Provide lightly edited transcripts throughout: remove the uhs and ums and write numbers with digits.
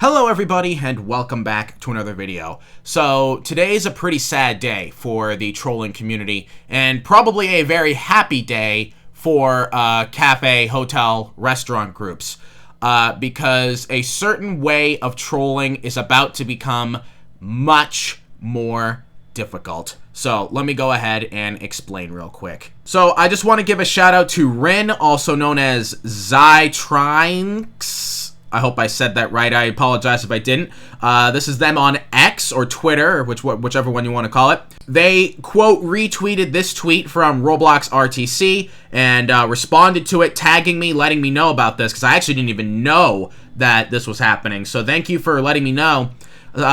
Hello everybody and welcome back to another video. So today is a pretty sad day for the trolling community and probably a very happy day for cafe, hotel, restaurant groups because a certain way of trolling is about to become much more difficult. So let me go ahead and explain real quick. So I just want to give a shout out to Rin, also known as Zytrinx. I hope I said that right. I apologize if I didn't. This is them on X or Twitter, or whichever one you want to call it. They, quote, retweeted this tweet from Roblox RTC and responded to it, tagging me, letting me know about this, because I actually didn't even know that this was happening. So thank you for letting me know,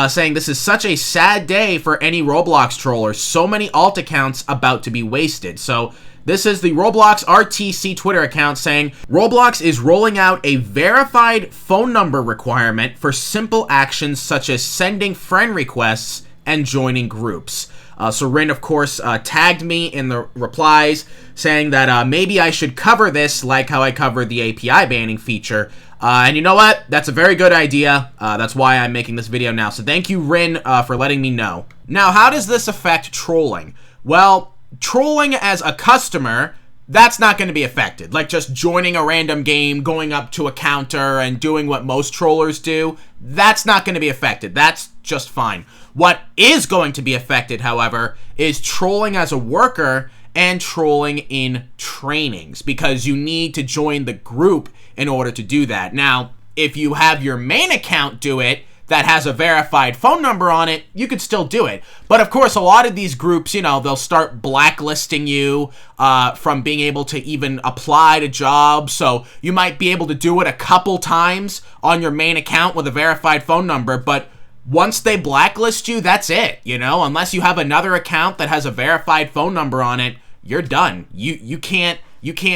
saying this is such a sad day for any Roblox trollers. So many alt accounts about to be wasted. So this is the Roblox RTC Twitter account saying, Roblox is rolling out a verified phone number requirement for simple actions such as sending friend requests and joining groups. So Rin, of course, tagged me in the replies saying that maybe I should cover this like how I covered the API banning feature. And you know what? That's a very good idea. That's why I'm making this video now. So thank you, Rin, for letting me know. Now, how does this affect trolling? Well, trolling as a customer, that's not going to be affected. Like just joining a random game, going up to a counter and doing what most trollers do, that's not going to be affected. That's just fine. What is going to be affected, however, is trolling as a worker and trolling in trainings, because you need to join the group in order to do that. Now, if you have your main account do it, that has a verified phone number on it, you could still do it. But of course, a lot of these groups, you know, they'll start blacklisting you from being able to even apply to jobs. So you might be able to do it a couple times on your main account with a verified phone number, but once they blacklist you, that's it, you know? Unless you have another account that has a verified phone number on it, you're done. You can't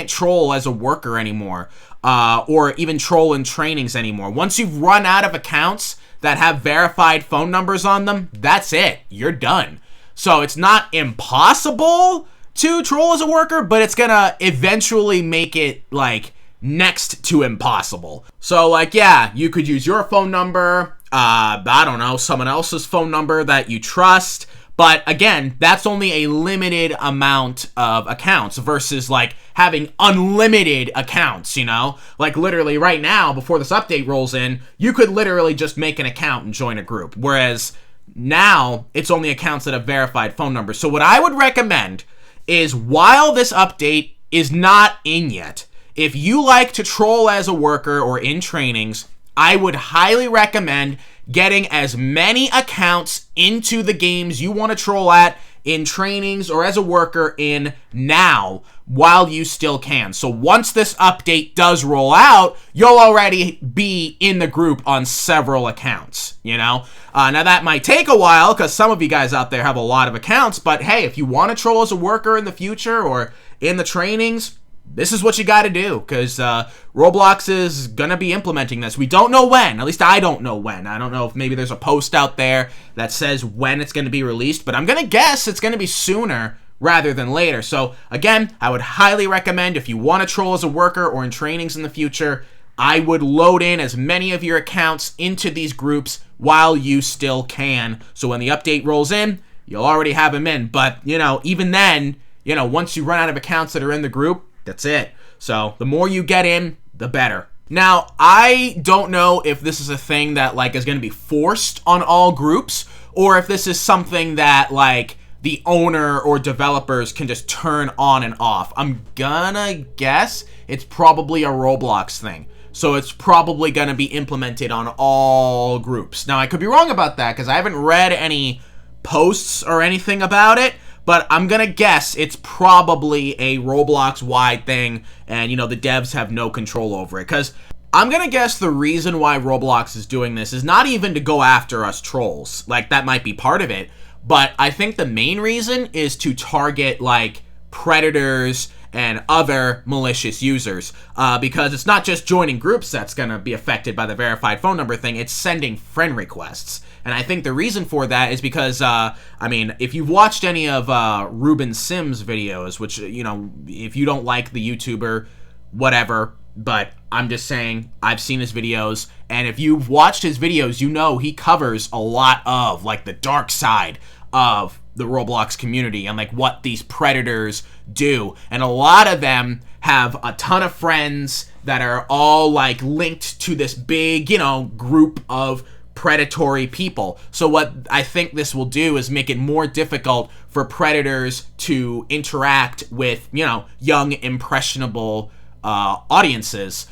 troll as a worker anymore, or even troll in trainings anymore. Once you've run out of accounts that have verified phone numbers on them, that's it. You're done. So it's not impossible to troll as a worker, but it's gonna eventually make it, like, next to impossible. So, like, yeah, you could use your phone number, I don't know, someone else's phone number that you trust, but again, that's only a limited amount of accounts versus like having unlimited accounts, you know? Like literally right now, before this update rolls in, you could literally just make an account and join a group. Whereas now it's only accounts that have verified phone numbers. So what I would recommend is, while this update is not in yet, if you like to troll as a worker or in trainings, I would highly recommend getting as many accounts into the games you want to troll at in trainings or as a worker in now while you still can. So once this update does roll out, you'll already be in the group on several accounts, you know? Now that might take a while because some of you guys out there have a lot of accounts, but hey, if you want to troll as a worker in the future or in the trainings, this is what you got to do, because Roblox is going to be implementing this. We don't know when. At least I don't know when. I don't know if maybe there's a post out there that says when it's going to be released, but I'm going to guess it's going to be sooner rather than later. So again, I would highly recommend, if you want to troll as a worker or in trainings in the future, I would load in as many of your accounts into these groups while you still can. So when the update rolls in, you'll already have them in. But, you know, even then, you know, once you run out of accounts that are in the group, that's it. So the more you get in, the better. Now, I don't know if this is a thing that like is going to be forced on all groups, or if this is something that like the owner or developers can just turn on and off. I'm gonna guess it's probably a Roblox thing. So it's probably going to be implemented on all groups. Now, I could be wrong about that because I haven't read any posts or anything about it. But I'm going to guess it's probably a Roblox-wide thing, and, you know, the devs have no control over it. Because I'm going to guess the reason why Roblox is doing this is not even to go after us trolls. Like, that might be part of it. But I think the main reason is to target, like, predators and other malicious users. Because it's not just joining groups that's going to be affected by the verified phone number thing. It's sending friend requests. And I think the reason for that is because, I mean, if you've watched any of Ruben Sims' videos, which, you know, if you don't like the YouTuber, whatever, But I'm just saying, I've seen his videos, and if you've watched his videos, you know he covers a lot of, like, the dark side of the Roblox community and, like, what these predators do. And a lot of them have a ton of friends that are all, like, linked to this big, you know, group of predatory people. So what I think this will do is make it more difficult for predators to interact with, you know, young, impressionable audiences.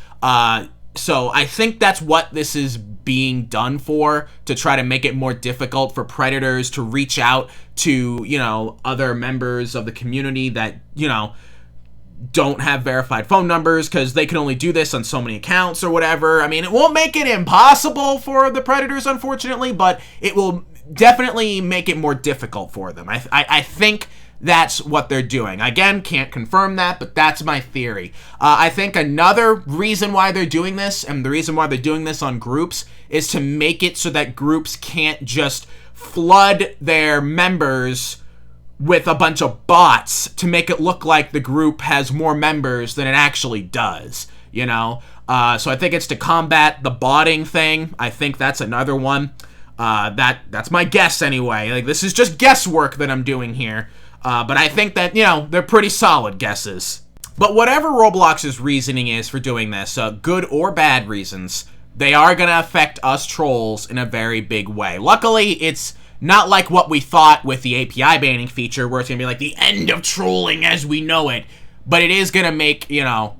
So I think that's what this is being done for, to try to make it more difficult for predators to reach out to, you know, other members of the community that, you know, don't have verified phone numbers, because they can only do this on so many accounts or whatever. I mean, it won't make it impossible for the predators, unfortunately, but it will definitely make it more difficult for them. I think that's what they're doing. Again, can't confirm that, but that's my theory. I think another reason why they're doing this, and the reason why they're doing this on groups, is to make it so that groups can't just flood their members with a bunch of bots to make it look like the group has more members than it actually does, you know? So I think it's to combat the botting thing. I think that's another one. That's my guess anyway. Like, this is just guesswork that I'm doing here. But I think that, you know, they're pretty solid guesses. But whatever Roblox's reasoning is for doing this, good or bad reasons, they are going to affect us trolls in a very big way. Luckily, it's not like what we thought with the API banning feature, where it's going to be like the end of trolling as we know it. But it is going to make, you know,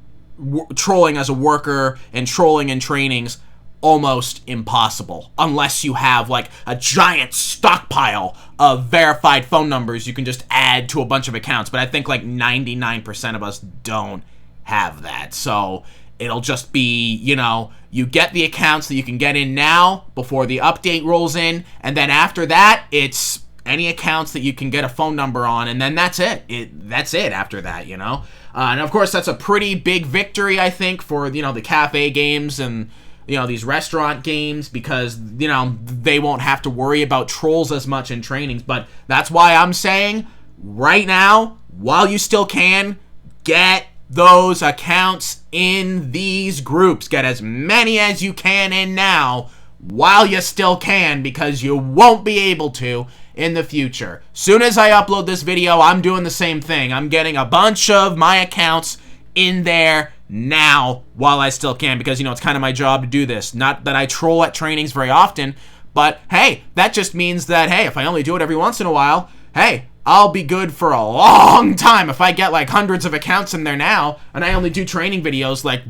trolling as a worker and trolling in trainings almost impossible, unless you have like a giant stockpile of verified phone numbers you can just add to a bunch of accounts. But I think like 99% of us don't have that. So it'll just be, you know, you get the accounts that you can get in now before the update rolls in, and then after that, it's any accounts that you can get a phone number on, and then that's it. That's it after that, you know? And of course, that's a pretty big victory, I think, for, you know, the cafe games and, you know, these restaurant games, because, you know, they won't have to worry about trolls as much in trainings. But that's why I'm saying, right now, while you still can, get those accounts in these groups. Get as many as you can in now while you still can, because you won't be able to in the future. Soon as I upload this video, I'm doing the same thing. I'm getting a bunch of my accounts in there now while I still can, because, you know, it's kind of my job to do this. Not that I troll at trainings very often, but hey, that just means that, hey, if I only do it every once in a while, hey, I'll be good for a long time. If I get like hundreds of accounts in there now, and I only do training videos like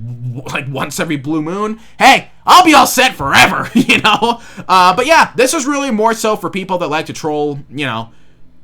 once every blue moon, hey, I'll be all set forever, you know? But yeah, this is really more so for people that like to troll, you know,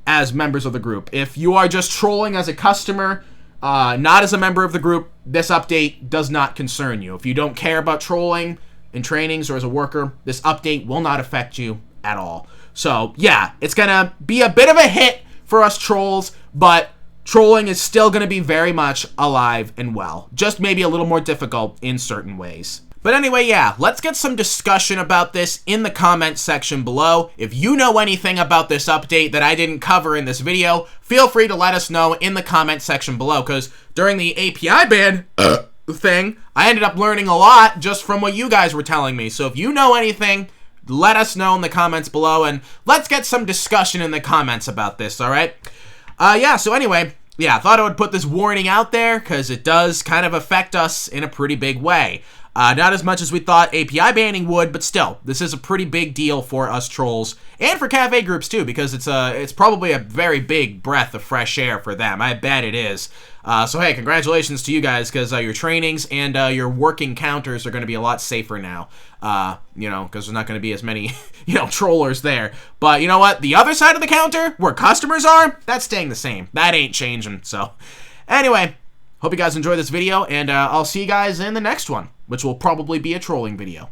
as members of the group. If you are just trolling as a customer, not as a member of the group, this update does not concern you. If you don't care about trolling in trainings or as a worker, this update will not affect you at all. So yeah, it's gonna be a bit of a hit for us trolls, but trolling is still going to be very much alive and well. Just maybe a little more difficult in certain ways. But anyway, yeah, let's get some discussion about this in the comment section below. If you know anything about this update that I didn't cover in this video, feel free to let us know in the comment section below, because during the API ban thing, I ended up learning a lot just from what you guys were telling me. So if you know anything, let us know in the comments below, and let's get some discussion in the comments about this, alright? Yeah, so anyway, yeah, I thought I would put this warning out there, because it does kind of affect us in a pretty big way. Not as much as we thought API banning would, but still, this is a pretty big deal for us trolls, and for cafe groups too, because it's probably a very big breath of fresh air for them. I bet it is. So hey, congratulations to you guys, because your trainings and your working counters are going to be a lot safer now. You know, because there's not going to be as many, you know, trollers there. But you know what? The other side of the counter, where customers are, that's staying the same. That ain't changing. So anyway, hope you guys enjoyed this video, and I'll see you guys in the next one, which will probably be a trolling video.